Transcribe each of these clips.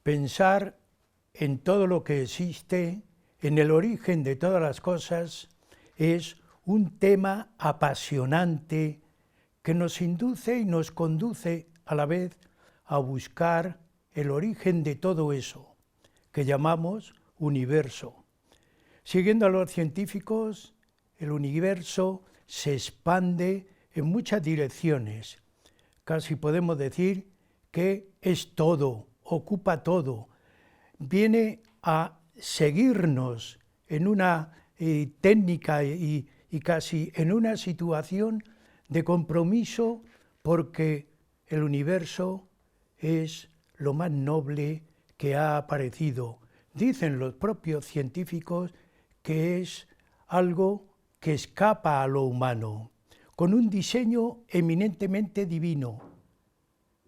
Pensar en todo lo que existe, en el origen de todas las cosas, es un tema apasionante que nos induce y nos conduce a la vez a buscar el origen de todo eso que llamamos universo. Siguiendo a los científicos, el universo se expande en muchas direcciones. Casi podemos decir que es todo, ocupa todo. Viene a seguirnos en una técnica y casi en una situación de compromiso, porque el universo es lo más noble que ha aparecido. Dicen los propios científicos que es algo que escapa a lo humano, con un diseño eminentemente divino.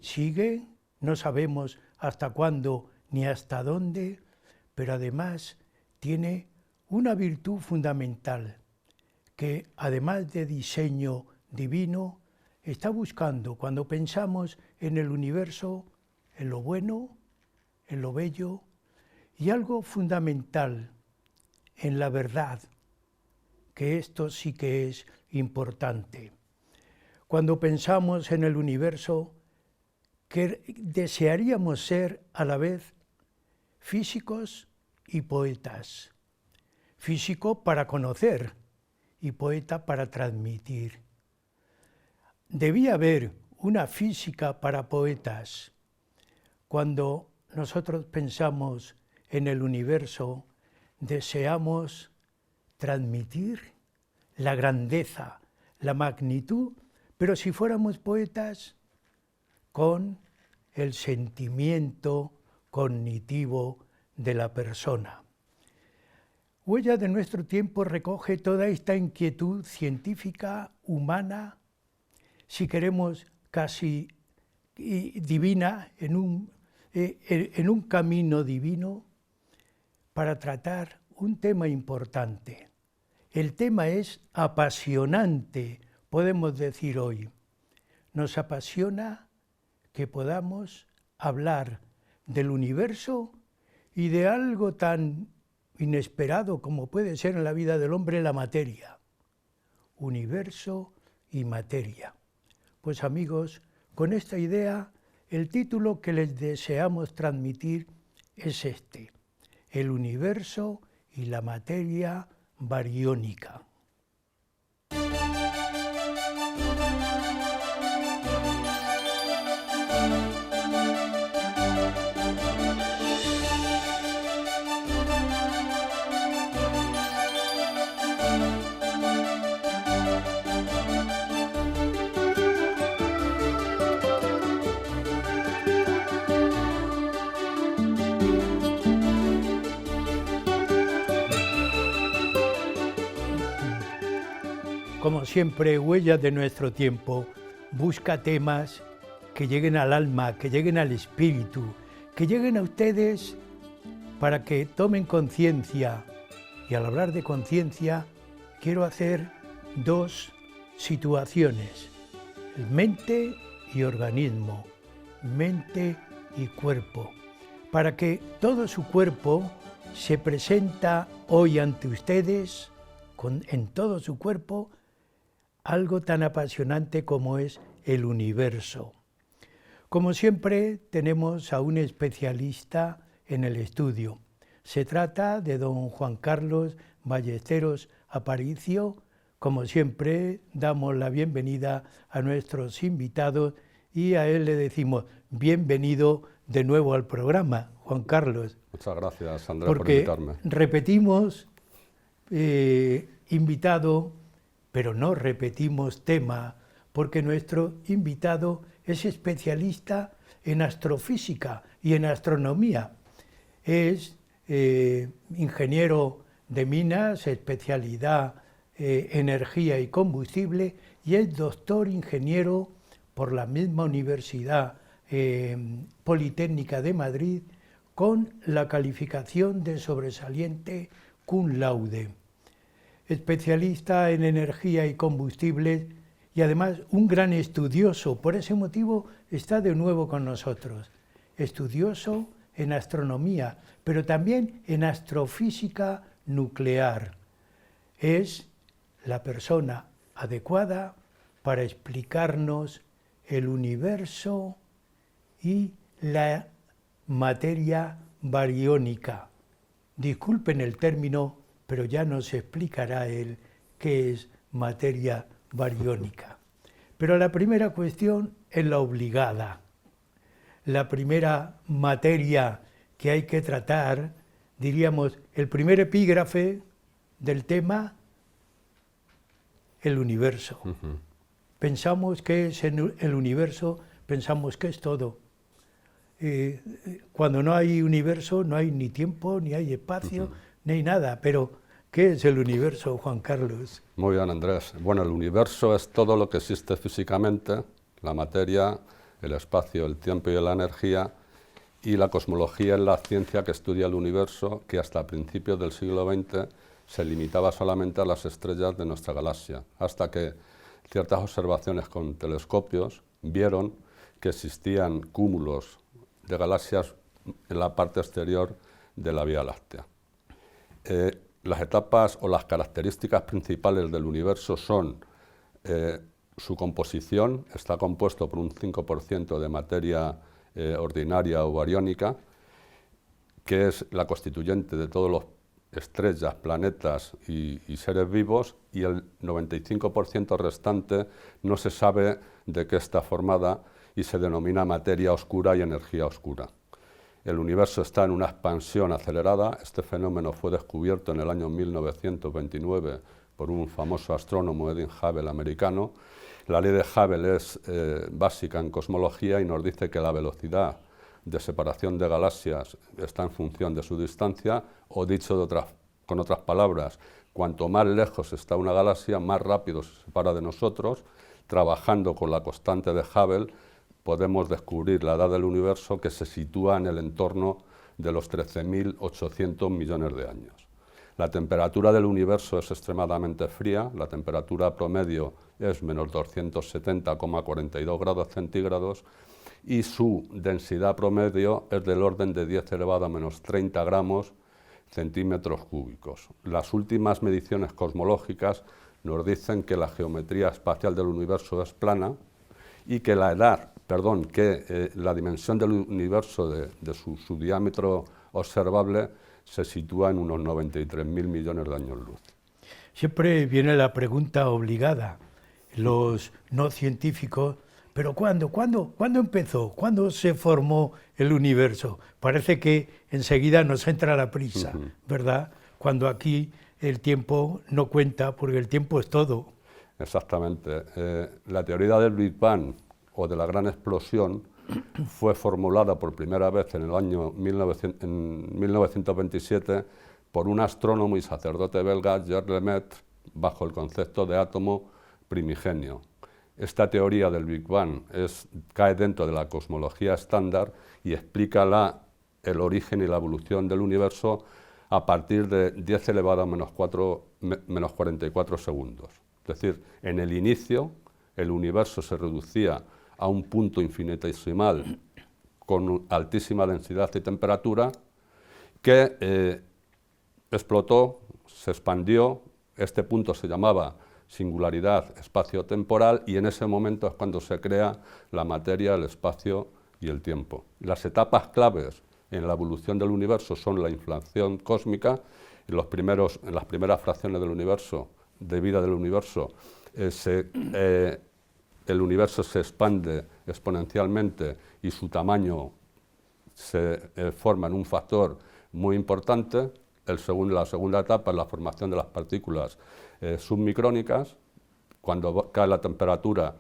Sigue, no sabemos hasta cuándo ni hasta dónde, pero además tiene una virtud fundamental, que además de diseño divino, está buscando, cuando pensamos en el universo, en lo bueno, en lo bello, y algo fundamental, en la verdad, que esto sí que es importante. Cuando pensamos en el universo, que desearíamos ser a la vez físicos y poetas. Físico para conocer y poeta para transmitir. Debía haber una física para poetas. Cuando nosotros pensamos en el universo, deseamos transmitir la grandeza, la magnitud, pero si fuéramos poetas, con el sentimiento cognitivo de la persona. Huella de nuestro tiempo recoge toda esta inquietud científica, humana, si queremos casi divina, en un camino divino, para tratar un tema importante. El tema es apasionante, podemos decir hoy. Nos apasiona que podamos hablar del universo y de algo tan inesperado como puede ser en la vida del hombre la materia. Universo y materia. Pues amigos, con esta idea, el título que les deseamos transmitir es este: el universo y la materia bariónica. Como siempre, Huellas de nuestro tiempo busca temas que lleguen al alma, que lleguen al espíritu, que lleguen a ustedes para que tomen conciencia. Y al hablar de conciencia, quiero hacer dos situaciones: mente y organismo, mente y cuerpo, para que todo su cuerpo se presenta hoy ante ustedes, en todo su cuerpo, algo tan apasionante como es el universo. Como siempre, tenemos a un especialista en el estudio. Se trata de don Juan Carlos Ballesteros Aparicio. Como siempre, damos la bienvenida a nuestros invitados y a él le decimos bienvenido de nuevo al programa, Juan Carlos. Muchas gracias, Andrea, por invitarme. Repetimos invitado, pero no repetimos tema, porque nuestro invitado es especialista en astrofísica y en astronomía. Es ingeniero de minas, especialidad energía y combustible, y es doctor ingeniero por la misma Universidad Politécnica de Madrid, con la calificación de sobresaliente cum laude. Especialista en energía y combustibles y además un gran estudioso. Por ese motivo está de nuevo con nosotros. Estudioso en astronomía, pero también en astrofísica nuclear. Es la persona adecuada para explicarnos el universo y la materia bariónica. Disculpen el término, pero ya nos explicará él qué es materia bariónica. Pero la primera cuestión es la obligada. La primera materia que hay que tratar, diríamos, el primer epígrafe del tema, el universo. Pensamos que es el universo, pensamos que es todo. Cuando no hay universo no hay ni tiempo, ni hay espacio, ni hay nada. Pero, ¿qué es el universo, Juan Carlos? Muy bien, Andrés. Bueno, el universo es todo lo que existe físicamente, la materia, el espacio, el tiempo y la energía, y la cosmología es la ciencia que estudia el universo, que hasta principios del siglo XX se limitaba solamente a las estrellas de nuestra galaxia, hasta que ciertas observaciones con telescopios vieron que existían cúmulos de galaxias en la parte exterior de la Vía Láctea. Las etapas o las características principales del universo son su composición, está compuesto por un 5% de materia ordinaria o bariónica, que es la constituyente de todos los estrellas, planetas y seres vivos, y el 95% restante no se sabe de qué está formada y se denomina materia oscura y energía oscura. El universo está en una expansión acelerada. Este fenómeno fue descubierto en el año 1929 por un famoso astrónomo, Edwin Hubble, americano. La ley de Hubble es básica en cosmología y nos dice que la velocidad de separación de galaxias está en función de su distancia, o dicho con otras palabras, cuanto más lejos está una galaxia, más rápido se separa de nosotros. Trabajando con la constante de Hubble, podemos descubrir la edad del universo, que se sitúa en el entorno de los 13.800 millones de años. La temperatura del universo es extremadamente fría, la temperatura promedio es menos 270,42 grados centígrados, y su densidad promedio es del orden de 10 elevado a menos 30 gramos centímetros cúbicos. Las últimas mediciones cosmológicas nos dicen que la geometría espacial del universo es plana y que la dimensión del universo de su diámetro observable se sitúa en unos 93.000 millones de años luz. Siempre viene la pregunta obligada. Los no científicos, ¿pero cuándo empezó? ¿Cuándo se formó el universo? Parece que enseguida nos entra la prisa, ¿verdad? Cuando aquí el tiempo no cuenta, porque el tiempo es todo. Exactamente. La teoría del Big Bang, o de la gran explosión, fue formulada por primera vez en el año 1927 por un astrónomo y sacerdote belga, Georges Lemaitre, bajo el concepto de átomo primigenio. Esta teoría del Big Bang cae dentro de la cosmología estándar y explica el origen y la evolución del universo a partir de 10 elevado a menos 44 segundos. Es decir, en el inicio el universo se reducía a un punto infinitesimal con altísima densidad y temperatura, que explotó, se expandió. Este punto se llamaba singularidad espacio-temporal, y en ese momento es cuando se crea la materia, el espacio y el tiempo. Las etapas claves en la evolución del universo son la inflación cósmica. En las primeras fracciones del universo, de vida del universo, el universo se expande exponencialmente y su tamaño se forma en un factor muy importante. La segunda etapa es la formación de las partículas submicrónicas. Cuando cae la temperatura,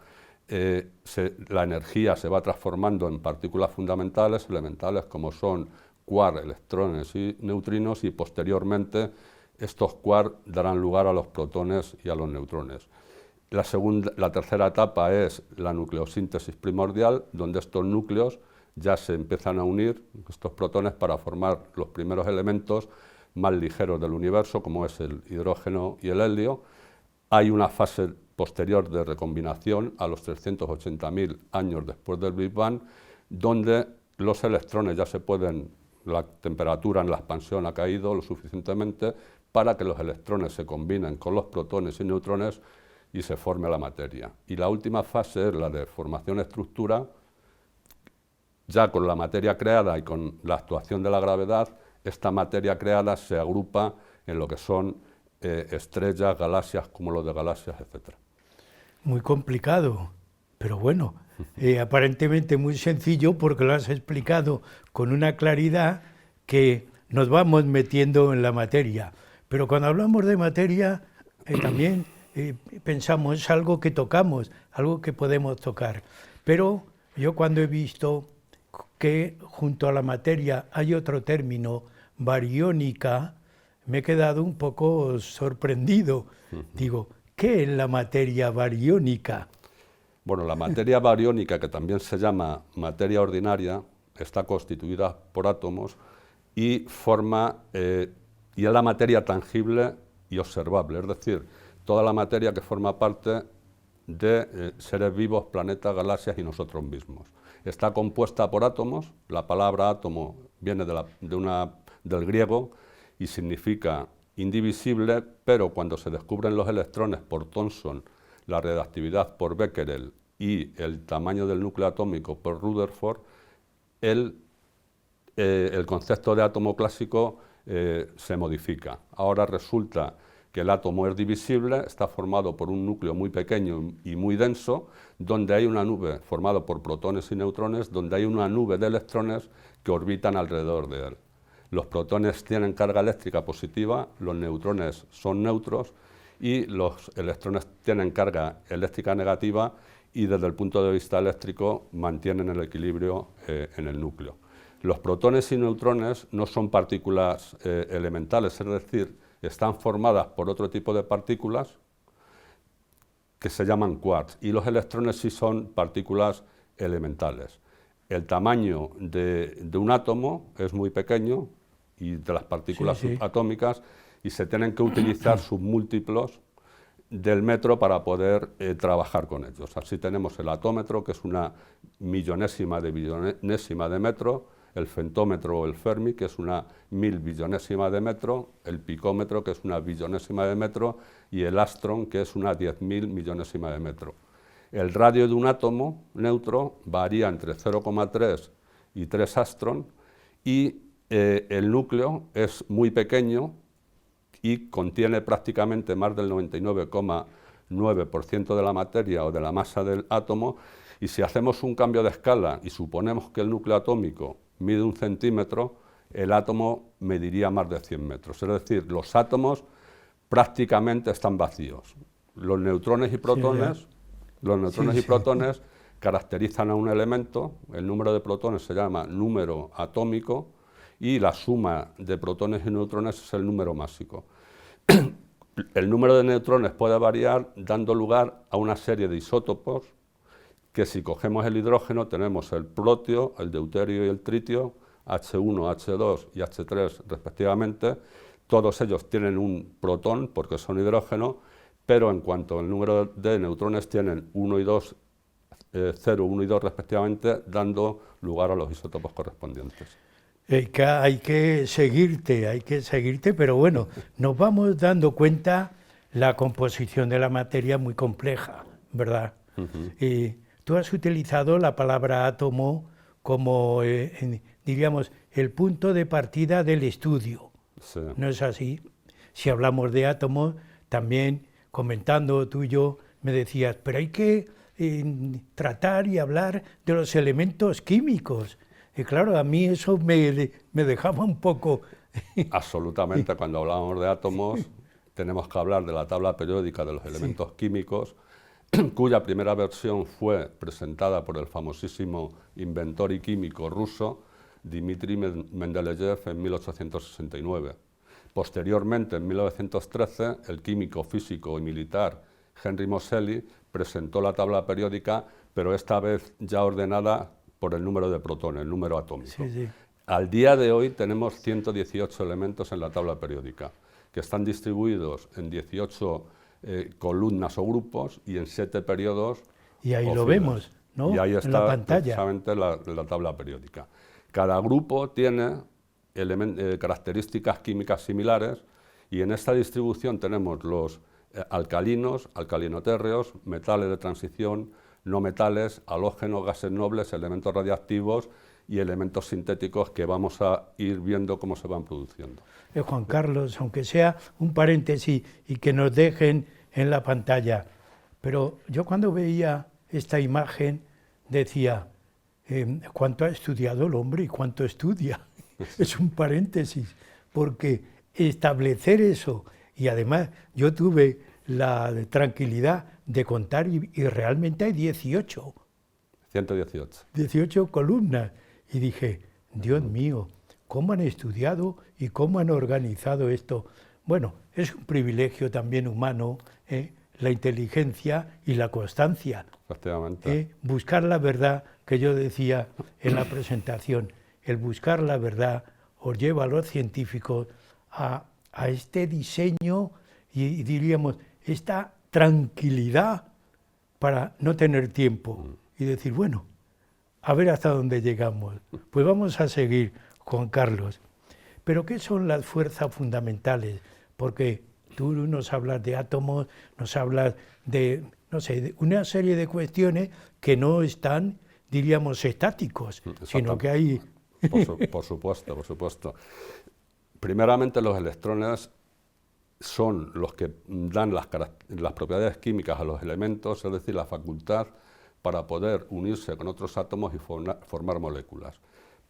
la energía se va transformando en partículas fundamentales, elementales, como son quark, electrones y neutrinos, y posteriormente estos quark darán lugar a los protones y a los neutrones. La tercera etapa es la nucleosíntesis primordial, donde estos núcleos ya se empiezan a unir, estos protones, para formar los primeros elementos más ligeros del universo, como es el hidrógeno y el helio. Hay una fase posterior de recombinación a los 380.000 años después del Big Bang, donde los electrones ya se pueden la temperatura en la expansión ha caído lo suficientemente para que los electrones se combinen con los protones y neutrones y se forme la materia. Y la última fase es la de formación-estructura. Ya con la materia creada y con la actuación de la gravedad, esta materia creada se agrupa en lo que son estrellas, galaxias, cúmulos de galaxias, etc. Muy complicado, pero bueno, aparentemente muy sencillo porque lo has explicado con una claridad que nos vamos metiendo en la materia. Pero cuando hablamos de materia, también pensamos, es algo que tocamos, algo que podemos tocar. Pero yo cuando he visto que junto a la materia hay otro término, bariónica, me he quedado un poco sorprendido. Digo, ¿qué es la materia bariónica? Bueno, la materia bariónica, que también se llama materia ordinaria, está constituida por átomos y y es la materia tangible y observable, es decir, toda la materia que forma parte de seres vivos, planetas, galaxias y nosotros mismos. Está compuesta por átomos. La palabra átomo viene del griego y significa indivisible, pero cuando se descubren los electrones por Thomson, la radiactividad por Becquerel y el tamaño del núcleo atómico por Rutherford, el concepto de átomo clásico se modifica. Ahora resulta que el átomo es divisible, está formado por un núcleo muy pequeño y muy denso, donde hay una nube formada por protones y neutrones, donde hay una nube de electrones que orbitan alrededor de él. Los protones tienen carga eléctrica positiva, los neutrones son neutros y los electrones tienen carga eléctrica negativa y desde el punto de vista eléctrico mantienen el equilibrio en el núcleo. Los protones y neutrones no son partículas elementales, es decir, están formadas por otro tipo de partículas que se llaman quarks, y los electrones sí son partículas elementales. El tamaño de un átomo es muy pequeño, y de las partículas subatómicas, y se tienen que utilizar submúltiplos del metro para poder trabajar con ellos. Así tenemos el atómetro, que es una millonésima de metro, el femtómetro o el Fermi, que es una 1000 billonésima de metro, el picómetro, que es una billonésima de metro, y el astron, que es una 10.000 millonésima de metro. El radio de un átomo neutro varía entre 0,3 y 3 astron, y el núcleo es muy pequeño y contiene prácticamente más del 99,9% de la materia o de la masa del átomo, y si hacemos un cambio de escala y suponemos que el núcleo atómico mide 1 centímetro, el átomo mediría más de 100 metros. Es decir, los átomos prácticamente están vacíos. Los neutrones y protones, caracterizan a un elemento. El número de protones se llama número atómico y la suma de protones y neutrones es el número másico. El número de neutrones puede variar dando lugar a una serie de isótopos que, si cogemos el hidrógeno, tenemos el protio, el deuterio y el tritio, H1, H2 y H3 respectivamente. Todos ellos tienen un protón porque son hidrógeno, pero en cuanto al número de neutrones tienen 1 y 2, 0, 1 y 2 respectivamente, dando lugar a los isótopos correspondientes. Hay que seguirte, pero bueno, nos vamos dando cuenta la composición de la materia muy compleja, ¿verdad? Tú has utilizado la palabra átomo como, diríamos, el punto de partida del estudio. Sí. ¿No es así? Si hablamos de átomos, también comentando tú y yo, me decías, pero hay que tratar y hablar de los elementos químicos. Y claro, a mí eso me dejaba un poco... Absolutamente, cuando hablamos de átomos tenemos que hablar de la tabla periódica de los elementos químicos, cuya primera versión fue presentada por el famosísimo inventor y químico ruso Dmitri Mendeleev en 1869. Posteriormente, en 1913, el químico, físico y militar Henry Moseley presentó la tabla periódica, pero esta vez ya ordenada por el número de protones, el número atómico. Al día de hoy tenemos 118 elementos en la tabla periódica, que están distribuidos en 18 columnas o grupos y en 7 periodos. Y ahí lo vemos, ¿no? Y ahí en está la pantalla. precisamente la tabla periódica. Cada grupo tiene características químicas similares, y en esta distribución tenemos los alcalinos, alcalinotérreos, metales de transición, no metales, halógenos, gases nobles, elementos radiactivos y elementos sintéticos que vamos a ir viendo cómo se van produciendo. Juan Carlos, aunque sea un paréntesis y que nos dejen en la pantalla, pero yo cuando veía esta imagen decía, ¿cuánto ha estudiado el hombre y cuánto estudia? Es un paréntesis, porque establecer eso, y además yo tuve la tranquilidad de contar y realmente hay 18 columnas, y dije, Dios mío, ¿cómo han estudiado y cómo han organizado esto? Bueno, es un privilegio también humano, la inteligencia y la constancia. Efectivamente. Buscar la verdad, que yo decía en la presentación, el buscar la verdad os lleva a los científicos a este diseño y diríamos, esta tranquilidad para no tener tiempo y decir, bueno, a ver hasta dónde llegamos. Pues vamos a seguir, Juan Carlos. Pero ¿qué son las fuerzas fundamentales? Porque tú nos hablas de átomos, nos hablas de, no sé, de una serie de cuestiones que no están, diríamos, estáticos, sino que hay... Por supuesto, por supuesto. Primeramente, los electrones son los que dan las propiedades químicas a los elementos, es decir, la facultad para poder unirse con otros átomos y formar moléculas.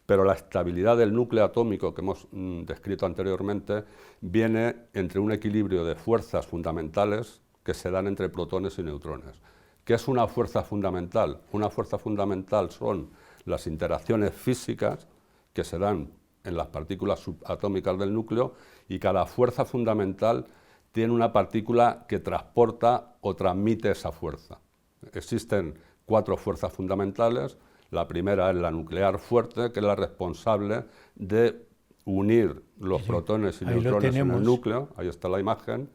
Pero la estabilidad del núcleo atómico que hemos descrito anteriormente viene entre un equilibrio de fuerzas fundamentales que se dan entre protones y neutrones. ¿Qué es una fuerza fundamental? Una fuerza fundamental son las interacciones físicas que se dan en las partículas subatómicas del núcleo, y cada fuerza fundamental tiene una partícula que transporta o transmite esa fuerza. Existen 4 fuerzas fundamentales. La primera es la nuclear fuerte, que es la responsable de unir los protones y neutrones en el núcleo. Ahí está la imagen.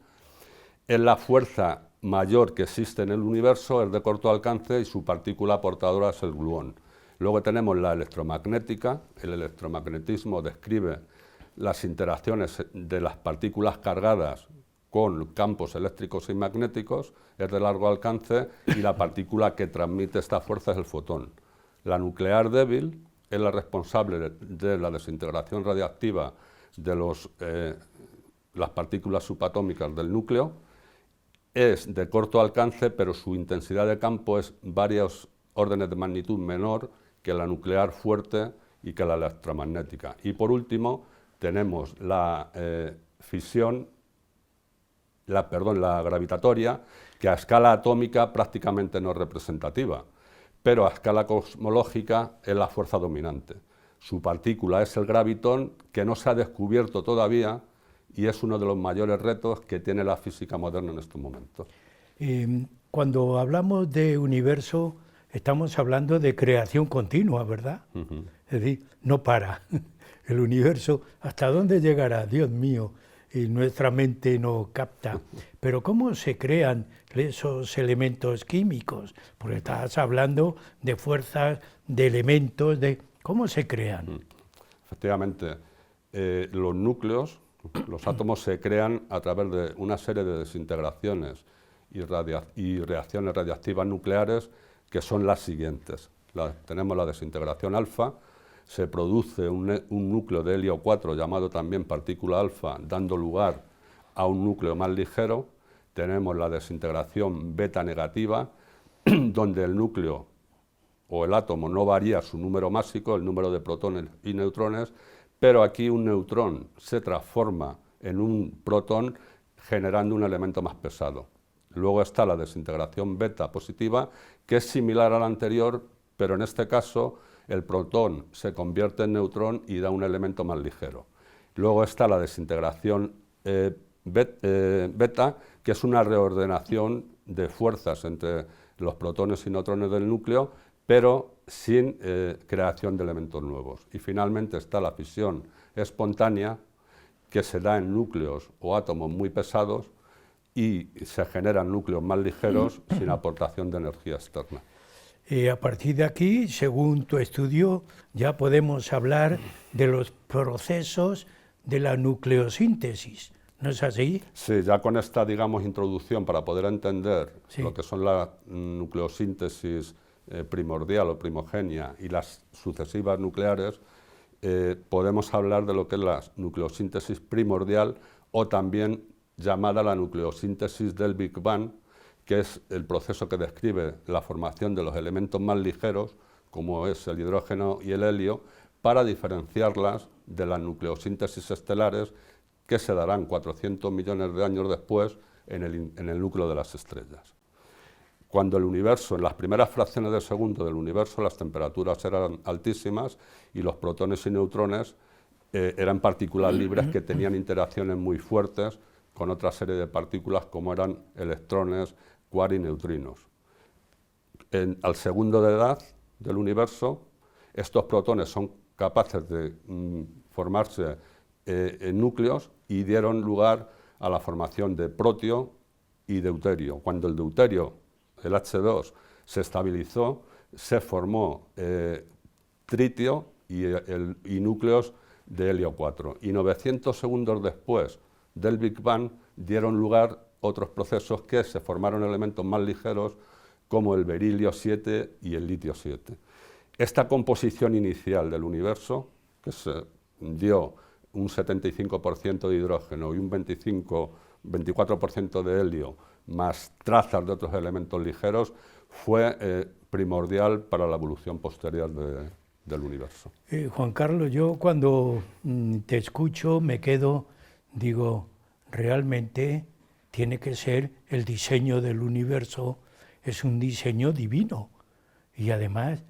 Es la fuerza mayor que existe en el universo, es de corto alcance y su partícula portadora es el gluón. Luego tenemos la electromagnética. El electromagnetismo describe las interacciones de las partículas cargadas con campos eléctricos y magnéticos, es de largo alcance, y la partícula que transmite esta fuerza es el fotón. La nuclear débil es la responsable de la desintegración radiactiva de las partículas subatómicas del núcleo. Es de corto alcance, pero su intensidad de campo es varios órdenes de magnitud menor que la nuclear fuerte y que la electromagnética. Y por último, tenemos la la gravitatoria, que a escala atómica prácticamente no es representativa, pero a escala cosmológica es la fuerza dominante. Su partícula es el gravitón, que no se ha descubierto todavía y es uno de los mayores retos que tiene la física moderna en estos momentos. Cuando hablamos de universo, estamos hablando de creación continua, ¿verdad? Es decir, no para. El universo, ¿hasta dónde llegará? Dios mío, y nuestra mente no capta. Pero ¿cómo se crean esos elementos químicos? Porque estás hablando de fuerzas, de elementos, de ¿cómo se crean? Efectivamente, los núcleos, los átomos se crean a través de una serie de desintegraciones y reacciones radiactivas nucleares que son las siguientes. Tenemos la desintegración alfa. Se produce un núcleo de helio 4 llamado también partícula alfa, dando lugar a un núcleo más ligero. Tenemos la desintegración beta negativa, donde el núcleo o el átomo no varía su número másico, el número de protones y neutrones, pero aquí un neutrón se transforma en un protón generando un elemento más pesado. Luego está la desintegración beta positiva, que es similar a la anterior, pero en este caso el protón se convierte en neutrón y da un elemento más ligero. Luego está la desintegración beta, que es una reordenación de fuerzas entre los protones y neutrones del núcleo, pero sin creación de elementos nuevos. Y finalmente está la fisión espontánea, que se da en núcleos o átomos muy pesados y se generan núcleos más ligeros sin aportación de energía externa. A partir de aquí, según tu estudio, ya podemos hablar de los procesos de la nucleosíntesis, ¿no es así? Sí, ya con esta, digamos, introducción para poder entender Sí. lo que son la nucleosíntesis primordial o primogenia y las sucesivas nucleares, podemos hablar de lo que es la nucleosíntesis primordial o también llamada la nucleosíntesis del Big Bang, que es el proceso que describe la formación de los elementos más ligeros, como es el hidrógeno y el helio, para diferenciarlas de las nucleosíntesis estelares que se darán 400 millones de años después en el núcleo de las estrellas. Cuando el universo, en las primeras fracciones de segundo del universo, las temperaturas eran altísimas y los protones y neutrones eran partículas libres que tenían interacciones muy fuertes con otra serie de partículas como eran electrones, quark y neutrinos. Al segundo de edad del universo, estos protones son capaces de formarse en núcleos y dieron lugar a la formación de protio y deuterio. Cuando el deuterio, el H2, se estabilizó, se formó tritio y núcleos de helio 4. Y 900 segundos después del Big Bang dieron lugar otros procesos que se formaron elementos más ligeros como el berilio 7 y el litio 7. Esta composición inicial del universo, que se dio un 75% de hidrógeno y un 24% de helio, más trazas de otros elementos ligeros, fue primordial para la evolución posterior del universo. Juan Carlos, yo cuando te escucho me quedo, digo, realmente tiene que ser el diseño del universo, es un diseño divino y además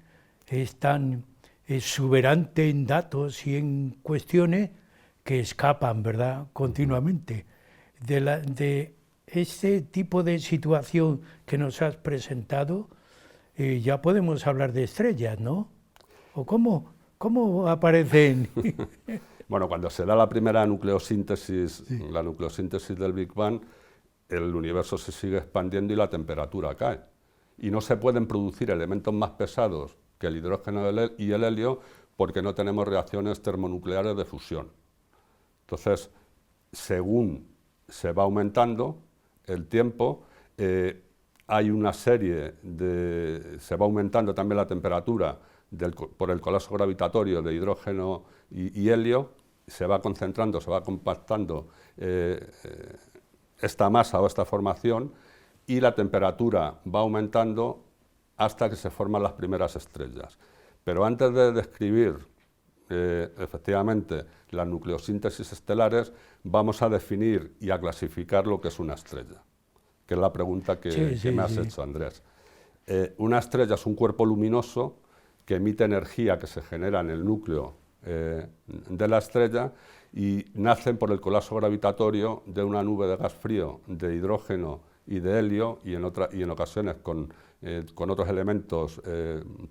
es tan exuberante en datos y en cuestiones que escapan, ¿verdad?, continuamente. De este tipo de situación que nos has presentado, ya podemos hablar de estrellas, ¿no? ¿O cómo aparecen? Bueno, cuando se da la primera nucleosíntesis, sí, la nucleosíntesis del Big Bang, el universo se sigue expandiendo y la temperatura cae. Y no se pueden producir elementos más pesados que el hidrógeno y el helio porque no tenemos reacciones termonucleares de fusión. Entonces, según se va aumentando el tiempo, hay una serie de... se va aumentando también la temperatura por el colapso gravitatorio de hidrógeno y helio, se va concentrando, se va compactando esta masa o esta formación y la temperatura va aumentando hasta que se forman las primeras estrellas. Pero antes de describir efectivamente las nucleosíntesis estelares, vamos a definir y a clasificar lo que es una estrella, que es la pregunta que me has hecho, Andrés. Una estrella es un cuerpo luminoso que emite energía que se genera en el núcleo de la estrella y nacen por el colapso gravitatorio de una nube de gas frío, de hidrógeno y de helio, y en ocasiones con otros elementos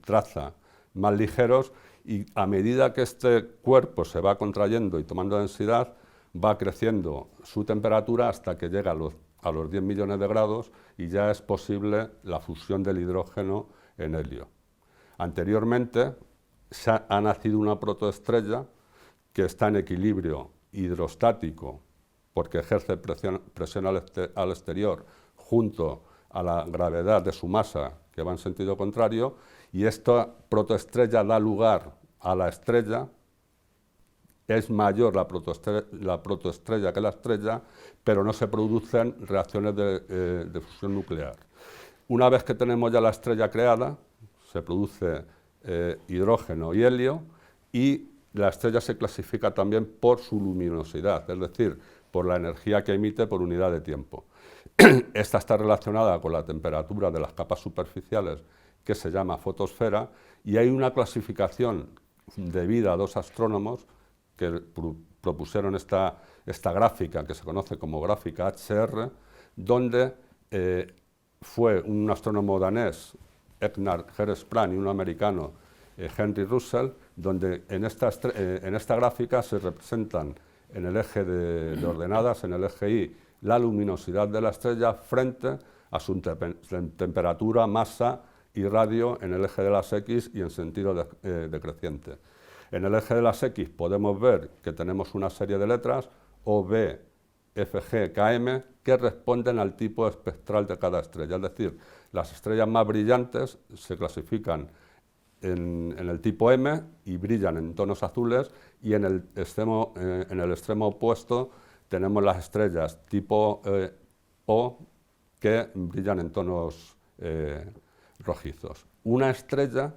traza más ligeros, y a medida que este cuerpo se va contrayendo y tomando densidad, va creciendo su temperatura hasta que llega a los 10 millones de grados y ya es posible la fusión del hidrógeno en helio. Anteriormente ha nacido una protoestrella que está en equilibrio hidrostático porque ejerce presión al exterior junto a la gravedad de su masa que va en sentido contrario, y esta protoestrella da lugar a la estrella. Es mayor la protoestrella que la estrella, pero no se producen reacciones de fusión nuclear. Una vez que tenemos ya la estrella creada, se produce hidrógeno y helio, y la estrella se clasifica también por su luminosidad, es decir, por la energía que emite por unidad de tiempo. Esta está relacionada con la temperatura de las capas superficiales, que se llama fotosfera, y hay una clasificación debida a dos astrónomos que propusieron esta gráfica, que se conoce como gráfica HR, donde fue un astrónomo danés, Egnar Hertzsprung, y un americano, Henry Russell, donde en esta gráfica se representan en el eje de ordenadas, en el eje Y, la luminosidad de la estrella frente a su temperatura, masa y radio en el eje de las X y en sentido decreciente. En el eje de las X podemos ver que tenemos una serie de letras, O, B, F, G, K, M, que responden al tipo espectral de cada estrella. Es decir, las estrellas más brillantes se clasifican en el tipo M y brillan en tonos azules, y en el extremo opuesto tenemos las estrellas tipo O que brillan en tonos rojizos. Una estrella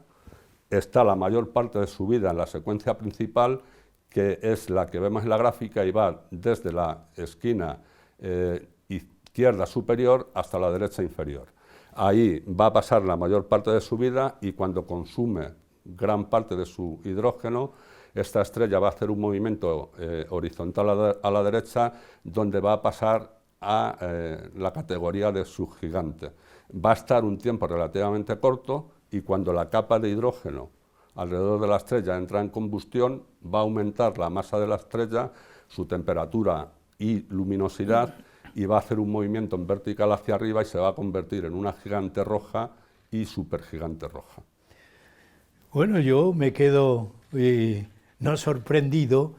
está la mayor parte de su vida en la secuencia principal, que es la que vemos en la gráfica y va desde la esquina izquierda superior hasta la derecha inferior. Ahí va a pasar la mayor parte de su vida, y cuando consume gran parte de su hidrógeno, esta estrella va a hacer un movimiento horizontal a la derecha, donde va a pasar a la categoría de subgigante. Va a estar un tiempo relativamente corto, y cuando la capa de hidrógeno alrededor de la estrella entra en combustión, va a aumentar la masa de la estrella, su temperatura y luminosidad, y va a hacer un movimiento en vertical hacia arriba y se va a convertir en una gigante roja y supergigante roja. Bueno, yo me quedo no sorprendido,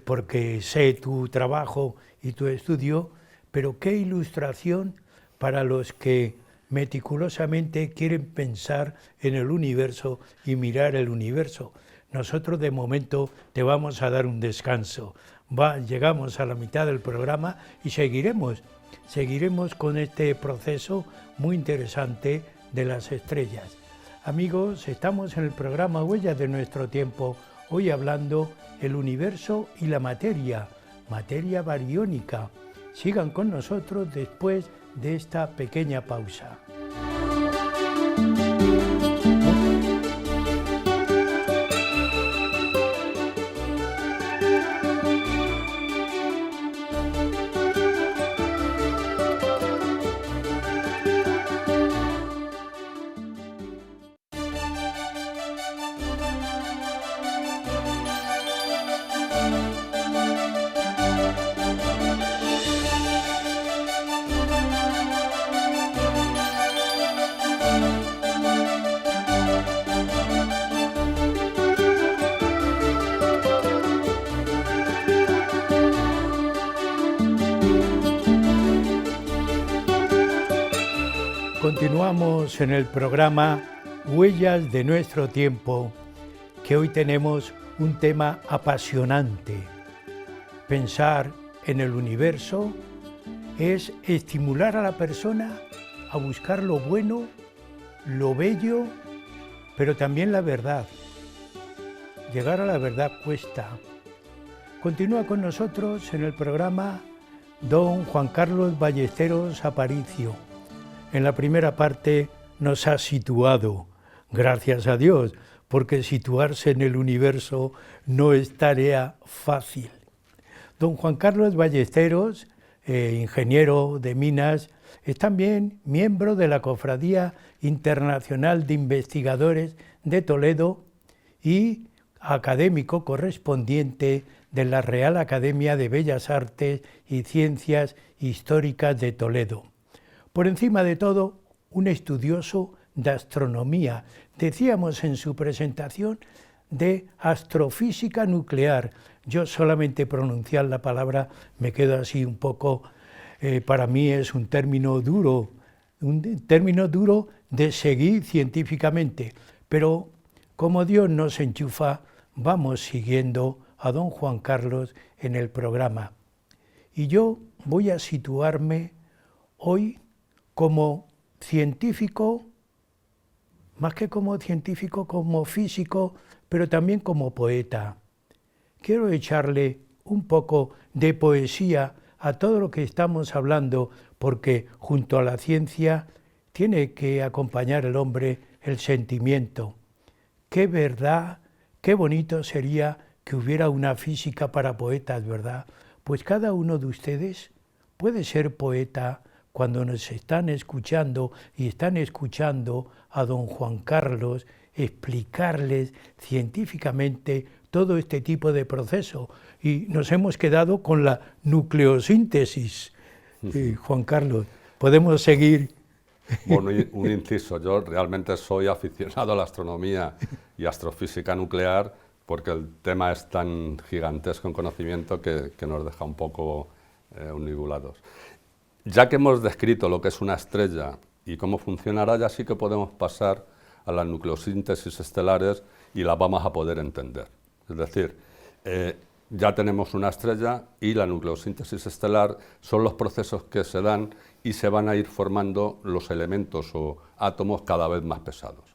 porque sé tu trabajo y tu estudio, pero qué ilustración para los que meticulosamente quieren pensar en el universo y mirar el universo. Nosotros de momento te vamos a dar un descanso. Llegamos a la mitad del programa y seguiremos con este proceso muy interesante de las estrellas. Amigos, estamos en el programa Huellas de nuestro tiempo, hoy hablando el universo y la materia bariónica. Sigan con nosotros después de esta pequeña pausa. Continuamos en el programa Huellas de nuestro tiempo, que hoy tenemos un tema apasionante. Pensar en el universo es estimular a la persona a buscar lo bueno, lo bello, pero también la verdad. Llegar a la verdad cuesta. Continúa con nosotros en el programa don Juan Carlos Ballesteros Aparicio. En la primera parte nos ha situado, gracias a Dios, porque situarse en el universo no es tarea fácil. Don Juan Carlos Ballesteros, ingeniero de minas, es también miembro de la Cofradía Internacional de Investigadores de Toledo y académico correspondiente de la Real Academia de Bellas Artes y Ciencias Históricas de Toledo. Por encima de todo, un estudioso de astronomía. Decíamos en su presentación de astrofísica nuclear. Yo solamente pronunciar la palabra me quedo así un poco, para mí es un término duro de seguir científicamente. Pero como Dios nos enchufa, vamos siguiendo a don Juan Carlos en el programa. Y yo voy a situarme hoy como científico, más que como científico, como físico, pero también como poeta. Quiero echarle un poco de poesía a todo lo que estamos hablando, porque junto a la ciencia tiene que acompañar el hombre el sentimiento. Qué verdad, qué bonito sería que hubiera una física para poetas, ¿verdad? Pues cada uno de ustedes puede ser poeta cuando nos están escuchando y están escuchando a don Juan Carlos explicarles científicamente todo este tipo de proceso. Y nos hemos quedado con la nucleosíntesis. Juan Carlos, podemos seguir Bueno, y un inciso, yo realmente soy aficionado a la astronomía y astrofísica nuclear porque el tema es tan gigantesco en conocimiento que nos deja un poco univulados. Ya que hemos descrito lo que es una estrella y cómo funcionará, ya sí que podemos pasar a las nucleosíntesis estelares y las vamos a poder entender. Es decir, ya tenemos una estrella y la nucleosíntesis estelar son los procesos que se dan y se van a ir formando los elementos o átomos cada vez más pesados.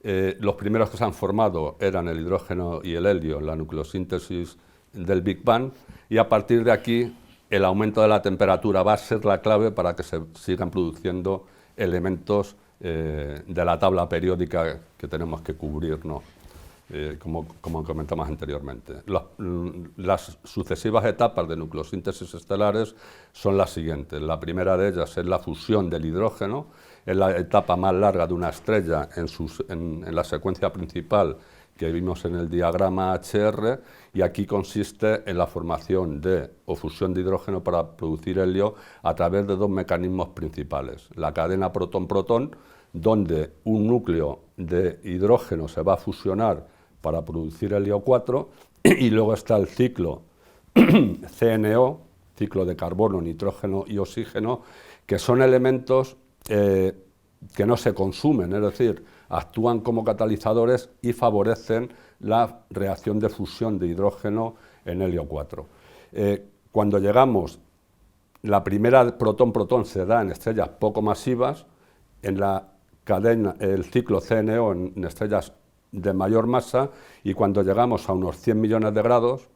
Los primeros que se han formado eran el hidrógeno y el helio en la nucleosíntesis del Big Bang, y a partir de aquí el aumento de la temperatura va a ser la clave para que se sigan produciendo elementos de la tabla periódica que tenemos que cubrir, ¿no? Como comentamos anteriormente. Las sucesivas etapas de nucleosíntesis estelares son las siguientes. La primera de ellas es la fusión del hidrógeno, es la etapa más larga de una estrella en la secuencia principal que vimos en el diagrama HR, y aquí consiste en la formación o fusión de hidrógeno para producir helio a través de dos mecanismos principales. La cadena protón-protón, donde un núcleo de hidrógeno se va a fusionar para producir helio 4, y luego está el ciclo CNO, ciclo de carbono, nitrógeno y oxígeno, que son elementos que no se consumen, es decir, actúan como catalizadores y favorecen la reacción de fusión de hidrógeno en helio 4. Cuando llegamos, la primera protón-protón se da en estrellas poco masivas, en la cadena, el ciclo CNO en estrellas de mayor masa, y cuando llegamos a unos 100 millones de grados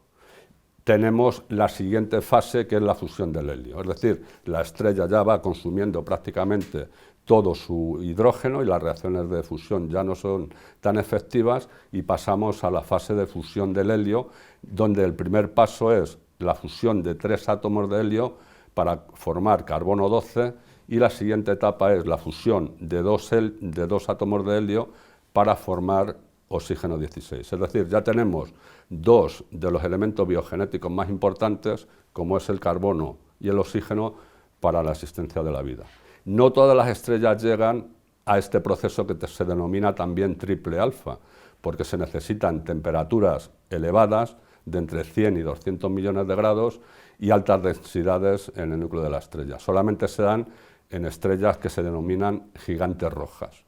tenemos la siguiente fase, que es la fusión del helio. Es decir, la estrella ya va consumiendo prácticamente todo su hidrógeno y las reacciones de fusión ya no son tan efectivas, y pasamos a la fase de fusión del helio, donde el primer paso es la fusión de 3 átomos de helio para formar carbono 12, y la siguiente etapa es la fusión de dos átomos de helio para formar oxígeno 16. Es decir, ya tenemos dos de los elementos biogenéticos más importantes, como es el carbono y el oxígeno, para la existencia de la vida. No todas las estrellas llegan a este proceso que se denomina también triple alfa, porque se necesitan temperaturas elevadas de entre 100 y 200 millones de grados y altas densidades en el núcleo de la estrella. Solamente se dan en estrellas que se denominan gigantes rojas.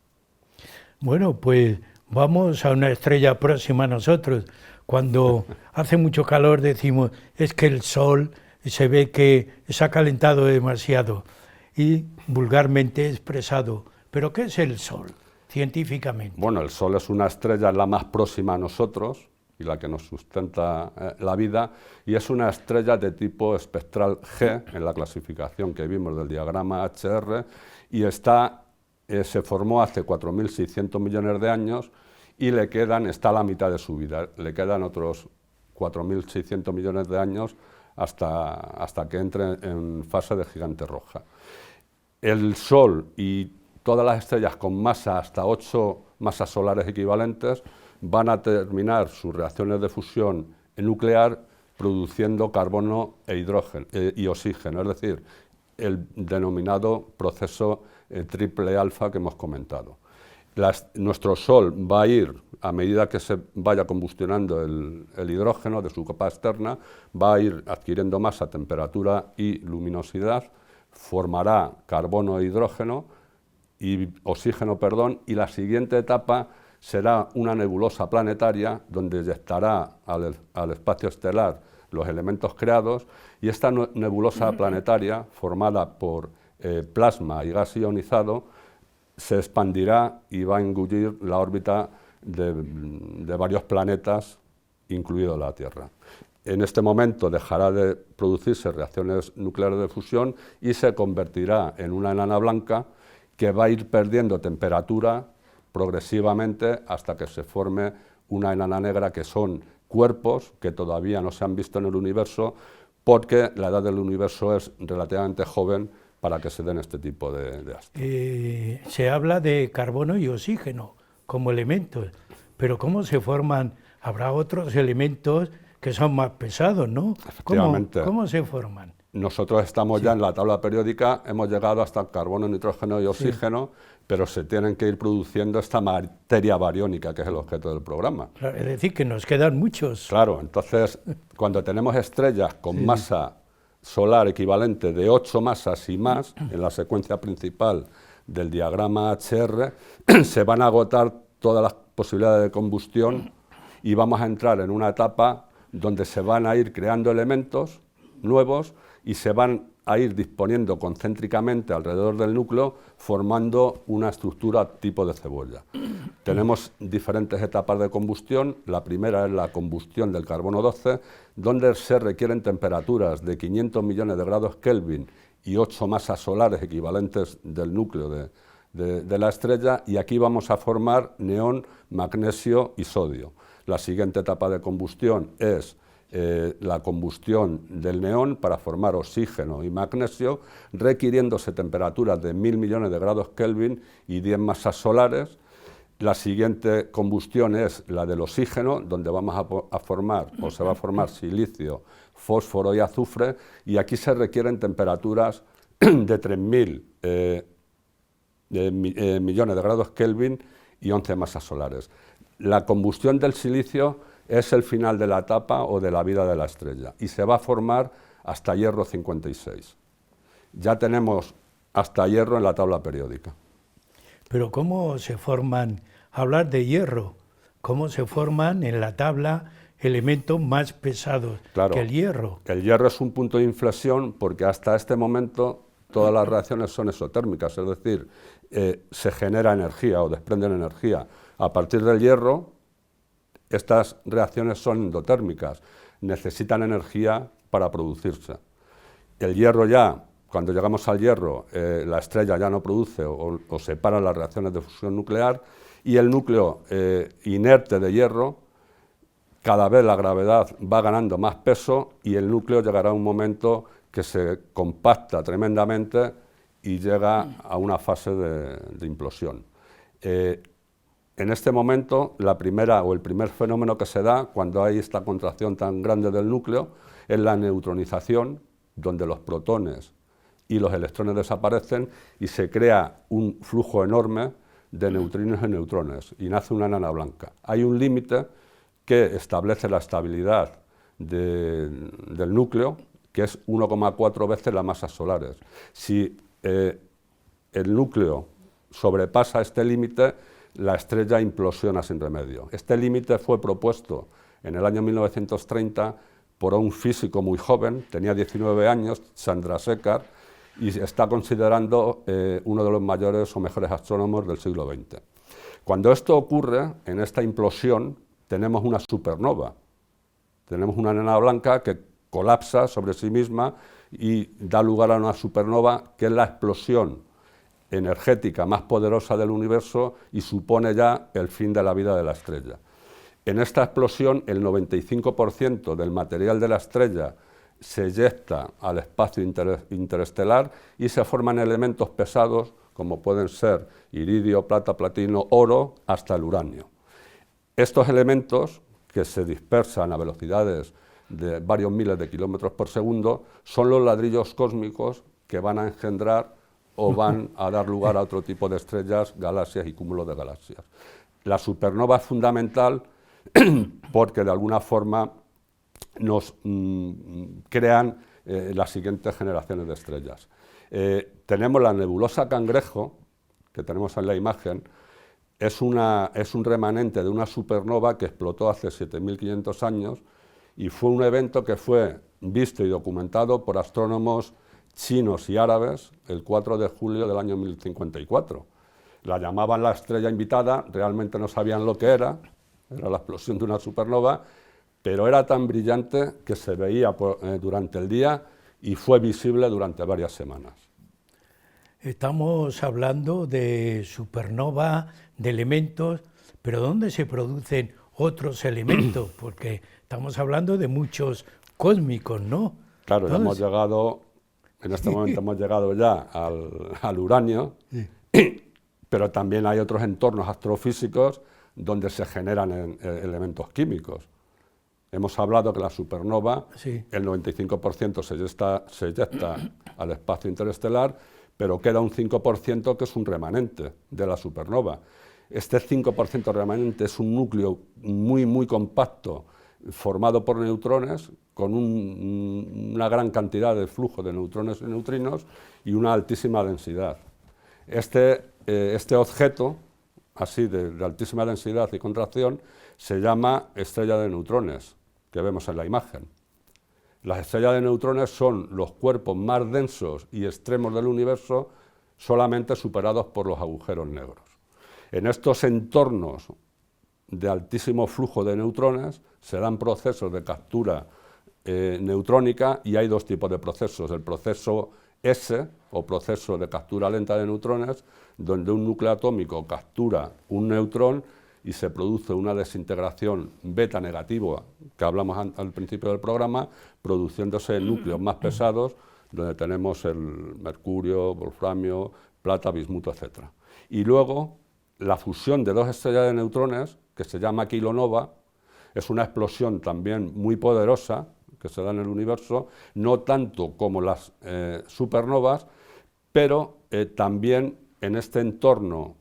Bueno, pues vamos a una estrella próxima a nosotros. Cuando hace mucho calor decimos, es que el Sol se ve que se ha calentado demasiado, y vulgarmente expresado. ¿Pero qué es el Sol, científicamente? Bueno, el Sol es una estrella la más próxima a nosotros y la que nos sustenta la vida, y es una estrella de tipo espectral G en la clasificación que vimos del diagrama HR, y se formó hace 4.600 millones de años, y está a la mitad de su vida. Le quedan otros 4.600 millones de años hasta que entre en fase de gigante roja. El Sol y todas las estrellas con masa hasta 8 masas solares equivalentes van a terminar sus reacciones de fusión nuclear produciendo carbono e hidrógeno y oxígeno, es decir, el denominado proceso triple alfa que hemos comentado. Nuestro Sol va a ir, a medida que se vaya combustionando el hidrógeno de su capa externa, va a ir adquiriendo masa, temperatura y luminosidad, formará carbono e hidrógeno y oxígeno, y la siguiente etapa será una nebulosa planetaria donde eyectará al espacio estelar los elementos creados, y esta nebulosa planetaria, formada por plasma y gas ionizado, se expandirá y va a engullir la órbita de varios planetas, incluido la Tierra. En este momento dejará de producirse reacciones nucleares de fusión y se convertirá en una enana blanca que va a ir perdiendo temperatura progresivamente hasta que se forme una enana negra, que son cuerpos que todavía no se han visto en el universo, porque la edad del universo es relativamente joven para que se den este tipo de astros. Se habla de carbono y oxígeno como elementos, pero ¿cómo se forman? Habrá otros elementos que son más pesados, ¿no? Efectivamente. ¿Cómo se forman? nosotros estamos ya en la tabla periódica, hemos llegado hasta carbono, nitrógeno y oxígeno, pero se tienen que ir produciendo esta materia bariónica, que es el objeto del programa. Claro, es decir, que nos quedan muchos. Claro, entonces, cuando tenemos estrellas con masa solar equivalente de 8 masas y más, en la secuencia principal del diagrama HR, se van a agotar todas las posibilidades de combustión y vamos a entrar en una etapa donde se van a ir creando elementos nuevos y se van a ir disponiendo concéntricamente alrededor del núcleo, formando una estructura tipo de cebolla. Tenemos diferentes etapas de combustión. La primera es la combustión del carbono 12, donde se requieren temperaturas de 500 millones de grados Kelvin y 8 masas solares equivalentes del núcleo de la estrella, y aquí vamos a formar neón, magnesio y sodio. La siguiente etapa de combustión es la combustión del neón para formar oxígeno y magnesio, requiriéndose temperaturas de 1000 millones de grados Kelvin y 10 masas solares. La siguiente combustión es la del oxígeno, donde vamos a formar, o se va a formar silicio, fósforo y azufre, y aquí se requieren temperaturas de 3000 millones de grados Kelvin y 11 masas solares. La combustión del silicio es el final de la etapa o de la vida de la estrella y se va a formar hasta hierro 56. Ya tenemos hasta hierro en la tabla periódica. Pero ¿cómo se forman, hablar de hierro, cómo se forman en la tabla elementos más pesados que el hierro? El hierro es un punto de inflexión porque hasta este momento todas las reacciones son exotérmicas, es decir, se genera energía o desprenden energía. A partir del hierro, estas reacciones son endotérmicas, necesitan energía para producirse. El hierro ya, cuando llegamos al hierro, la estrella ya no produce o separa las reacciones de fusión nuclear, y el núcleo inerte de hierro, cada vez la gravedad va ganando más peso y el núcleo llegará a un momento que se compacta tremendamente y llega a una fase de implosión. En este momento, el primer fenómeno que se da cuando hay esta contracción tan grande del núcleo es la neutronización, donde los protones y los electrones desaparecen y se crea un flujo enorme de neutrinos y neutrones y nace una enana blanca. Hay un límite que establece la estabilidad del núcleo, que es 1,4 veces las masas solares. Si el núcleo sobrepasa este límite, la estrella implosiona sin remedio. Este límite fue propuesto en el año 1930 por un físico muy joven, tenía 19 años, Chandrasekhar, y está considerando uno de los mayores o mejores astrónomos del siglo XX. Cuando esto ocurre, en esta implosión, tenemos una supernova. Tenemos una enana blanca que colapsa sobre sí misma y da lugar a una supernova, que es la explosión energética más poderosa del universo y supone ya el fin de la vida de la estrella. En esta explosión, el 95% del material de la estrella se eyecta al espacio interestelar y se forman elementos pesados como pueden ser iridio, plata, platino, oro, hasta el uranio. Estos elementos, que se dispersan a velocidades de varios miles de kilómetros por segundo, son los ladrillos cósmicos que van a engendrar o van a dar lugar a otro tipo de estrellas, galaxias y cúmulos de galaxias. La supernova es fundamental porque de alguna forma nos crean las siguientes generaciones de estrellas. Tenemos la nebulosa Cangrejo, que tenemos en la imagen, es un remanente de una supernova que explotó hace 7.500 años y fue un evento que fue visto y documentado por astrónomos chinos y árabes el 4 de julio del año 1054. La llamaban la estrella invitada, realmente no sabían lo que era la explosión de una supernova, pero era tan brillante que se veía durante el día y fue visible durante varias semanas. Estamos hablando de supernova, de elementos, pero ¿dónde se producen otros elementos? Porque estamos hablando de muchos cósmicos, ¿no? Claro, en este momento hemos llegado ya al uranio, sí. Pero también hay otros entornos astrofísicos donde se generan elementos químicos. Hemos hablado que la supernova, Sí. el 95% se eyecta al espacio interestelar, pero queda un 5% que es un remanente de la supernova. Este 5% remanente es un núcleo muy, muy compacto, formado por neutrones, con una gran cantidad de flujo de neutrones y neutrinos y una altísima densidad. Este objeto, así de altísima densidad y contracción, se llama estrella de neutrones, que vemos en la imagen. Las estrellas de neutrones son los cuerpos más densos y extremos del universo, solamente superados por los agujeros negros. En estos entornos de altísimo flujo de neutrones se dan procesos de captura neutrónica, y hay dos tipos de procesos: el proceso S, o proceso de captura lenta de neutrones, donde un núcleo atómico captura un neutrón y se produce una desintegración beta negativa, que hablamos al principio del programa, produciéndose núcleos más pesados, donde tenemos el mercurio, wolframio, plata, bismuto, etc. Y luego la fusión de dos estrellas de neutrones, que se llama kilonova, es una explosión también muy poderosa que se da en el universo, no tanto como las supernovas, pero también en este entorno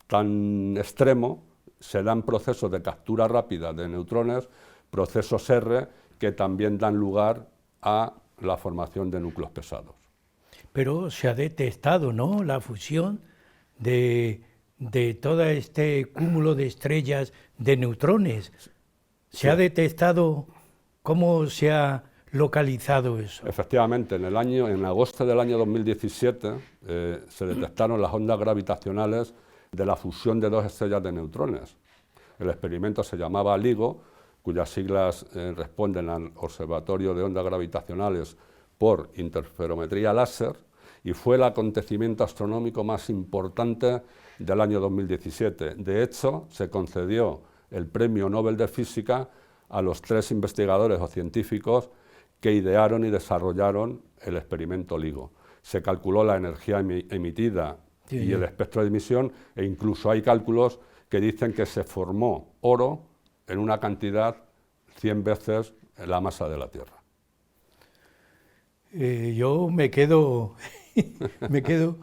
tan extremo se dan procesos de captura rápida de neutrones, procesos R, que también dan lugar a la formación de núcleos pesados. Pero se ha detectado, ¿no?, la fusión de todo este cúmulo de estrellas de neutrones. ¿Se ha detectado? ¿Cómo se ha localizado eso? Efectivamente, en agosto del año 2017 se detectaron las ondas gravitacionales de la fusión de dos estrellas de neutrones. El experimento se llamaba LIGO, cuyas siglas responden al Observatorio de Ondas Gravitacionales por Interferometría Láser, y fue el acontecimiento astronómico más importante del año 2017. De hecho, se concedió el Premio Nobel de Física a los 3 investigadores o científicos que idearon y desarrollaron el experimento LIGO. Se calculó la energía emitida y el espectro de emisión, e incluso hay cálculos que dicen que se formó oro en una cantidad 100 veces la masa de la Tierra. Yo me quedo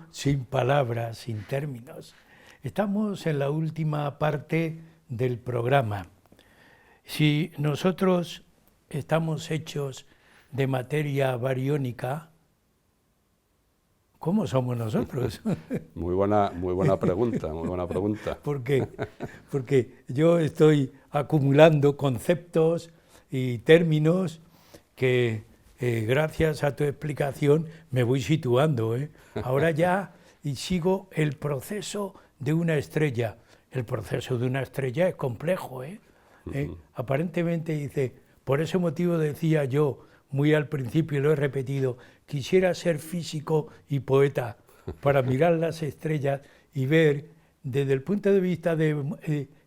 sin palabras, sin términos. Estamos en la última parte del programa. Si nosotros estamos hechos de materia bariónica, ¿cómo somos nosotros? Muy buena pregunta, muy buena pregunta. Porque yo estoy acumulando conceptos y términos que gracias a tu explicación me voy situando. Ahora ya sigo el proceso de una estrella. El proceso de una estrella es complejo. Aparentemente dice, por ese motivo decía yo muy al principio, y lo he repetido, quisiera ser físico y poeta para mirar las estrellas y ver desde el punto de vista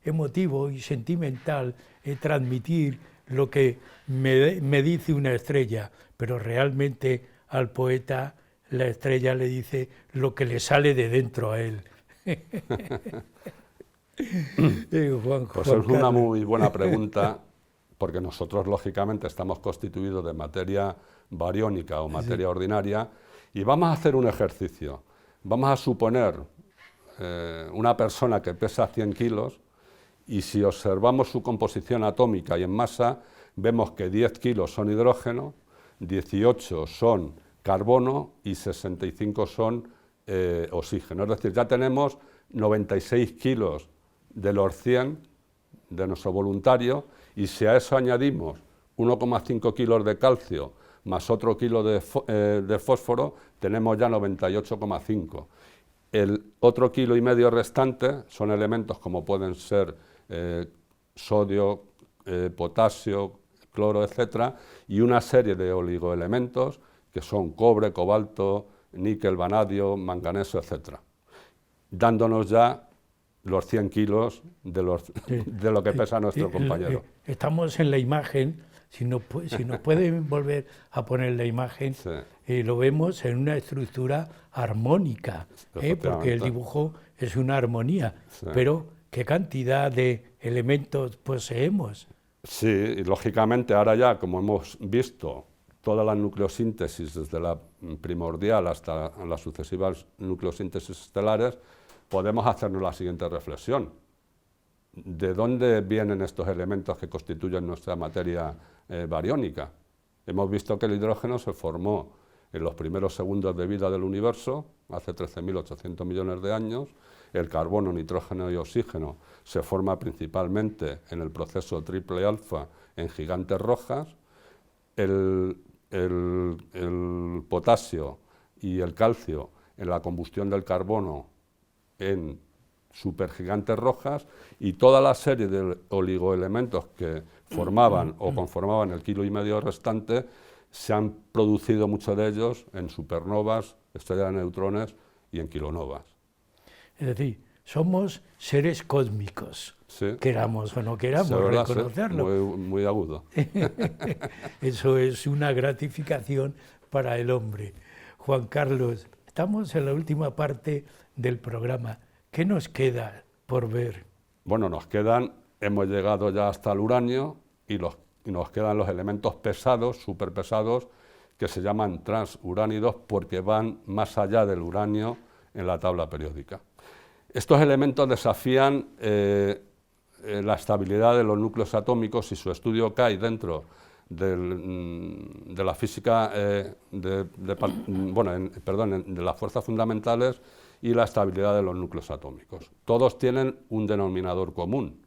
emotivo y sentimental, transmitir lo que me dice una estrella, pero realmente al poeta la estrella le dice lo que le sale de dentro a él. Pues es una muy buena pregunta, porque nosotros lógicamente estamos constituidos de materia bariónica o materia ordinaria, y vamos a hacer un ejercicio. Vamos a suponer una persona que pesa 100 kilos, y si observamos su composición atómica y en masa, vemos que 10 kilos son hidrógeno, 18 son carbono y 65 son oxígeno. Es decir, ya tenemos 96 kilos de los 100 de nuestro voluntario, y si a eso añadimos 1,5 kilos de calcio más otro kilo de fósforo, tenemos ya 98,5. El otro kilo y medio restante son elementos como pueden ser sodio, potasio, cloro, etcétera, y una serie de oligoelementos que son cobre, cobalto, níquel, vanadio, manganeso, etcétera, dándonos ya los 100 kilos de lo que pesa nuestro compañero. Estamos en la imagen, si nos pueden volver a poner la imagen, sí. Lo vemos en una estructura armónica, porque el dibujo es una armonía, sí. Pero ¿qué cantidad de elementos poseemos? Sí, y lógicamente ahora ya, como hemos visto, toda la nucleosíntesis, desde la primordial hasta las sucesivas nucleosíntesis estelares, podemos hacernos la siguiente reflexión. ¿De dónde vienen estos elementos que constituyen nuestra materia bariónica? Hemos visto que el hidrógeno se formó en los primeros segundos de vida del universo, hace 13.800 millones de años. El carbono, nitrógeno y oxígeno se forma principalmente en el proceso triple alfa en gigantes rojas. El potasio y el calcio en la combustión del carbono en supergigantes rojas, y toda la serie de oligoelementos que formaban o conformaban el 1,5 kilos restante se han producido muchos de ellos en supernovas, estrellas de neutrones y en kilonovas. Es decir, somos seres cósmicos, Sí. queramos o no queramos reconocerlo. Muy agudo. Eso es una gratificación para el hombre. Juan Carlos, estamos en la última parte del programa. ¿Qué nos queda por ver? Bueno, hemos llegado ya hasta el uranio y nos quedan los elementos pesados, superpesados, que se llaman transuránidos porque van más allá del uranio en la tabla periódica. Estos elementos desafían la estabilidad de los núcleos atómicos y su estudio cae dentro de la física, de las fuerzas fundamentales y la estabilidad de los núcleos atómicos. Todos tienen un denominador común,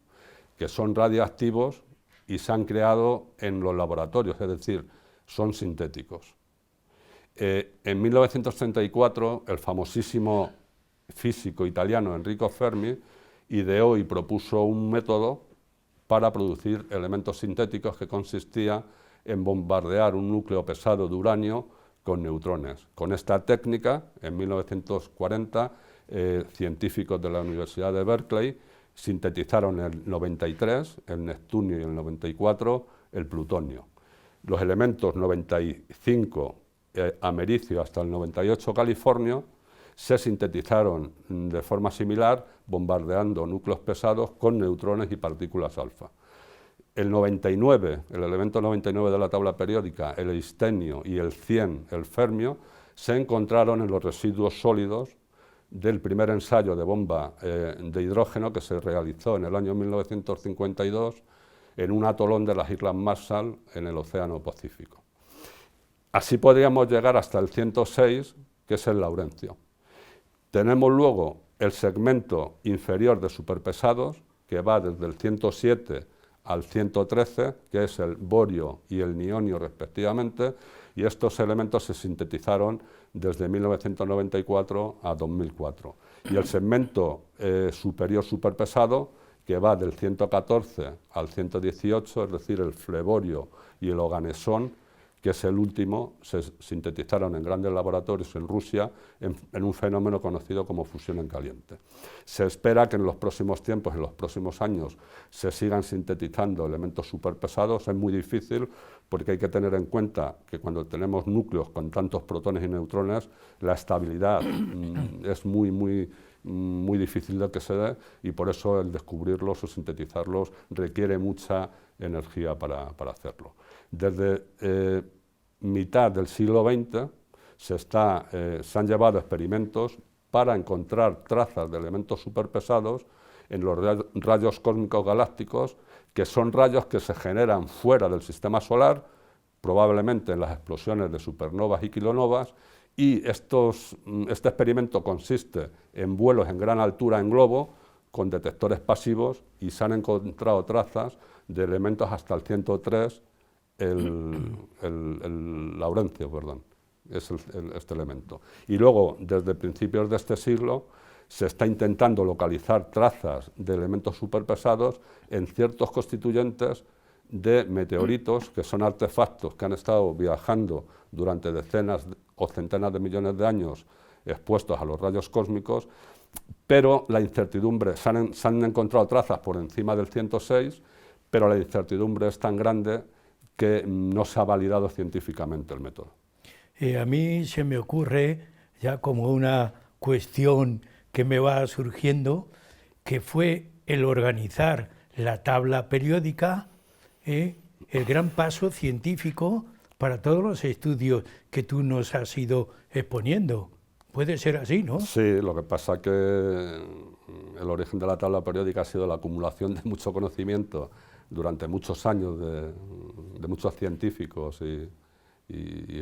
que son radiactivos y se han creado en los laboratorios, es decir, son sintéticos. En 1934, el famosísimo físico italiano Enrico Fermi ideó y propuso un método para producir elementos sintéticos que consistía en bombardear un núcleo pesado de uranio con neutrones. Con esta técnica, en 1940, científicos de la Universidad de Berkeley sintetizaron en el 93 el neptunio y en el 94 el plutonio. Los elementos 95 americio hasta el 98 californio se sintetizaron de forma similar bombardeando núcleos pesados con neutrones y partículas alfa. El 99, el elemento 99 de la tabla periódica, el eistenio, y el 100, el fermio, se encontraron en los residuos sólidos del primer ensayo de bomba de hidrógeno que se realizó en el año 1952 en un atolón de las Islas Marshall en el Océano Pacífico. Así podríamos llegar hasta el 106, que es el laurencio. Tenemos luego el segmento inferior de superpesados, que va desde el 107 al 113, que es el borio y el nionio respectivamente, y estos elementos se sintetizaron desde 1994 a 2004. Y el segmento superior superpesado, que va del 114 al 118, es decir, el fleborio y el oganesón, que es el último, se sintetizaron en grandes laboratorios en Rusia en un fenómeno conocido como fusión en caliente. Se espera que en los próximos tiempos, en los próximos años, se sigan sintetizando elementos superpesados. Es muy difícil porque hay que tener en cuenta que cuando tenemos núcleos con tantos protones y neutrones, la estabilidad es muy difícil de que se dé, y por eso el descubrirlos o sintetizarlos requiere mucha energía para hacerlo. Desde mitad del siglo XX se han llevado experimentos para encontrar trazas de elementos superpesados en los rayos cósmicos galácticos, que son rayos que se generan fuera del sistema solar, probablemente en las explosiones de supernovas y kilonovas, y este experimento consiste en vuelos en gran altura en globo con detectores pasivos, y se han encontrado trazas de elementos hasta el 103, el laurencio, perdón, es este elemento. Y luego, desde principios de este siglo, se está intentando localizar trazas de elementos superpesados en ciertos constituyentes de meteoritos, que son artefactos que han estado viajando durante decenas o centenas de millones de años expuestos a los rayos cósmicos, pero la incertidumbre, se han encontrado trazas por encima del 106, pero la incertidumbre es tan grande que no se ha validado científicamente el método. A mí se me ocurre, ya como una cuestión que me va surgiendo, que fue el organizar la tabla periódica el gran paso científico para todos los estudios que tú nos has ido exponiendo. Puede ser así, ¿no? Sí, lo que pasa es que el origen de la tabla periódica ha sido la acumulación de mucho conocimiento durante muchos años de muchos científicos y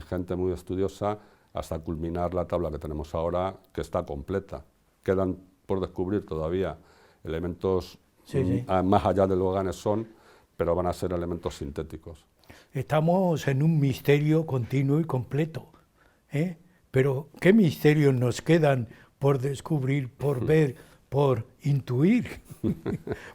gente muy estudiosa, hasta culminar la tabla que tenemos ahora, que está completa. Quedan por descubrir todavía elementos más allá de lo que son, pero van a ser elementos sintéticos. Estamos en un misterio continuo y completo, ¿eh? Pero ¿qué misterios nos quedan por descubrir, por ver, por intuir?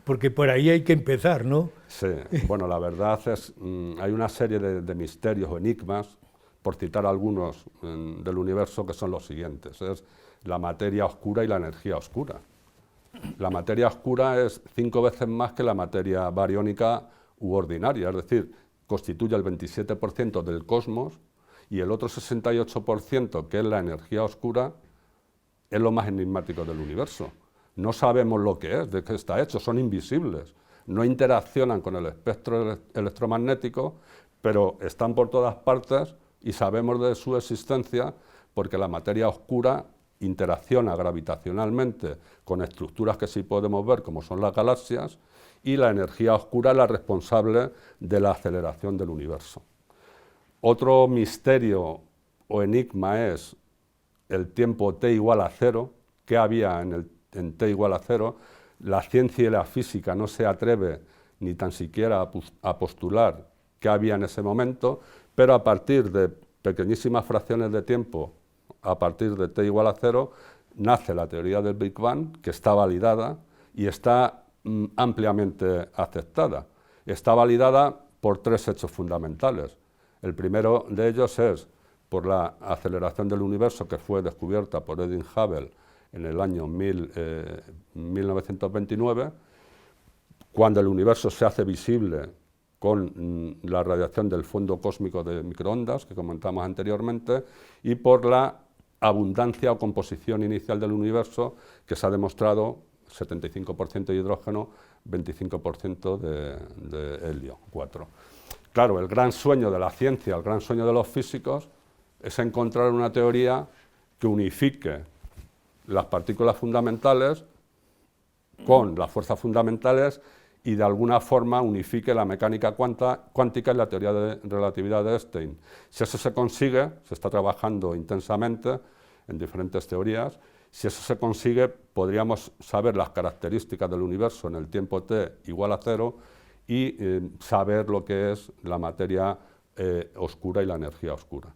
Porque por ahí hay que empezar, ¿no? Sí, bueno, la verdad es, hay una serie de misterios o enigmas, por citar algunos del universo, que son los siguientes. Es la materia oscura y la energía oscura. La materia oscura es 5 veces más que la materia bariónica u ordinaria, es decir, constituye el 27% del cosmos, y el otro 68%, que es la energía oscura, es lo más enigmático del universo. No sabemos lo que es, de qué está hecho, son invisibles, no interaccionan con el espectro electromagnético, pero están por todas partes y sabemos de su existencia porque la materia oscura interacciona gravitacionalmente con estructuras que sí podemos ver, como son las galaxias, y la energía oscura es la responsable de la aceleración del universo. Otro misterio o enigma es el tiempo t igual a 0, ¿qué había en t igual a 0? La ciencia y la física no se atreve ni tan siquiera a postular qué había en ese momento, pero a partir de pequeñísimas fracciones de tiempo, a partir de t igual a 0, nace la teoría del Big Bang, que está validada y está ampliamente aceptada. Está validada por 3 hechos fundamentales. El primero de ellos es por la aceleración del universo, que fue descubierta por Edwin Hubble en el año 1929, cuando el universo se hace visible con la radiación del fondo cósmico de microondas, que comentamos anteriormente, y por la abundancia o composición inicial del universo, que se ha demostrado 75% de hidrógeno, 25% de helio, 4. Claro, el gran sueño de la ciencia, el gran sueño de los físicos, es encontrar una teoría que unifique las partículas fundamentales con las fuerzas fundamentales y de alguna forma unifique la mecánica cuántica y la teoría de relatividad de Einstein. Si eso se consigue, se está trabajando intensamente en diferentes teorías, si eso se consigue, podríamos saber las características del universo en el tiempo t igual a 0 y saber lo que es la materia oscura y la energía oscura.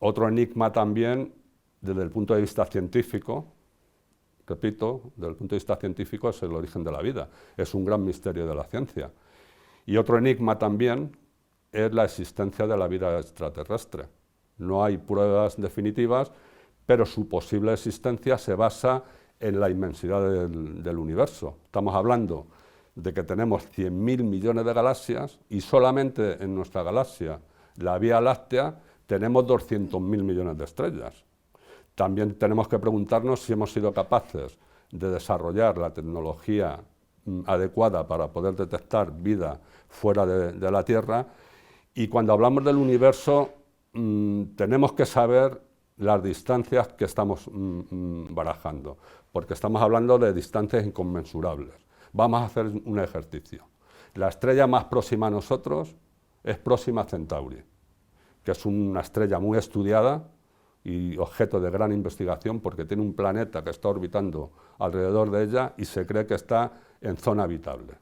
Otro enigma también, desde el punto de vista científico, repito, desde el punto de vista científico, es el origen de la vida. Es un gran misterio de la ciencia. Y otro enigma también es la existencia de la vida extraterrestre. No hay pruebas definitivas, pero su posible existencia se basa en la inmensidad del universo. Estamos hablando de que tenemos 100.000 millones de galaxias y solamente en nuestra galaxia, la Vía Láctea, tenemos 200.000 millones de estrellas. También tenemos que preguntarnos si hemos sido capaces de desarrollar la tecnología adecuada para poder detectar vida fuera de la Tierra. Y cuando hablamos del universo, tenemos que saber las distancias que estamos barajando, porque estamos hablando de distancias inconmensurables. Vamos a hacer un ejercicio. La estrella más próxima a nosotros es Próxima Centauri, que es una estrella muy estudiada y objeto de gran investigación porque tiene un planeta que está orbitando alrededor de ella y se cree que está en zona habitable.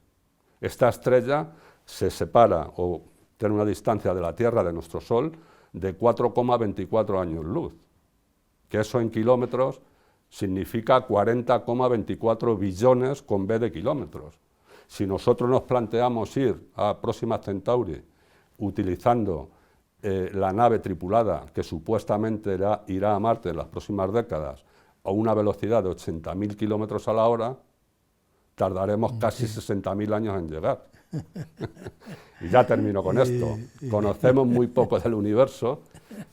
Esta estrella se separa o tiene una distancia de la Tierra, de nuestro Sol, de 4,24 años luz, que eso en kilómetros significa 40,24 billones con B de kilómetros. Si nosotros nos planteamos ir a Próxima Centauri utilizando la nave tripulada que supuestamente irá a Marte en las próximas décadas a una velocidad de 80.000 kilómetros a la hora, tardaremos casi 60.000 años en llegar. Y ya termino con esto. Conocemos muy poco del universo,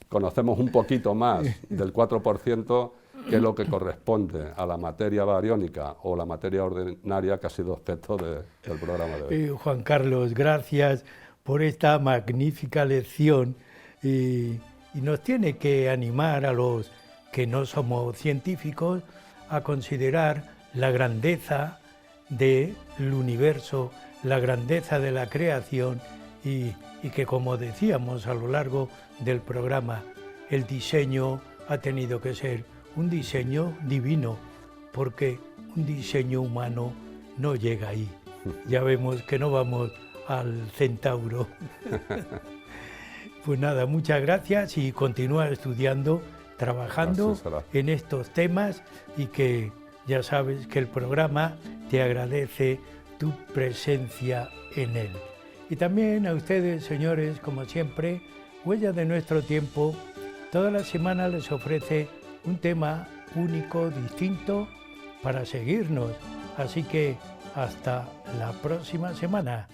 conocemos un poquito más del 4%, que lo que corresponde a la materia bariónica o la materia ordinaria que ha sido objeto del programa de hoy. Juan Carlos, gracias por esta magnífica lección y nos tiene que animar a los que no somos científicos a considerar la grandeza del universo, la grandeza de la creación y que, como decíamos a lo largo del programa, el diseño ha tenido que ser un diseño divino, porque un diseño humano no llega ahí. Ya vemos que no vamos al Centauro. Pues nada, muchas gracias y continúa estudiando, trabajando en estos temas y que ya sabes que el programa te agradece tu presencia en él. Y también a ustedes, señores, como siempre, Huella de Nuestro Tiempo, toda la semana les ofrece un tema único, distinto, para seguirnos. Así que hasta la próxima semana.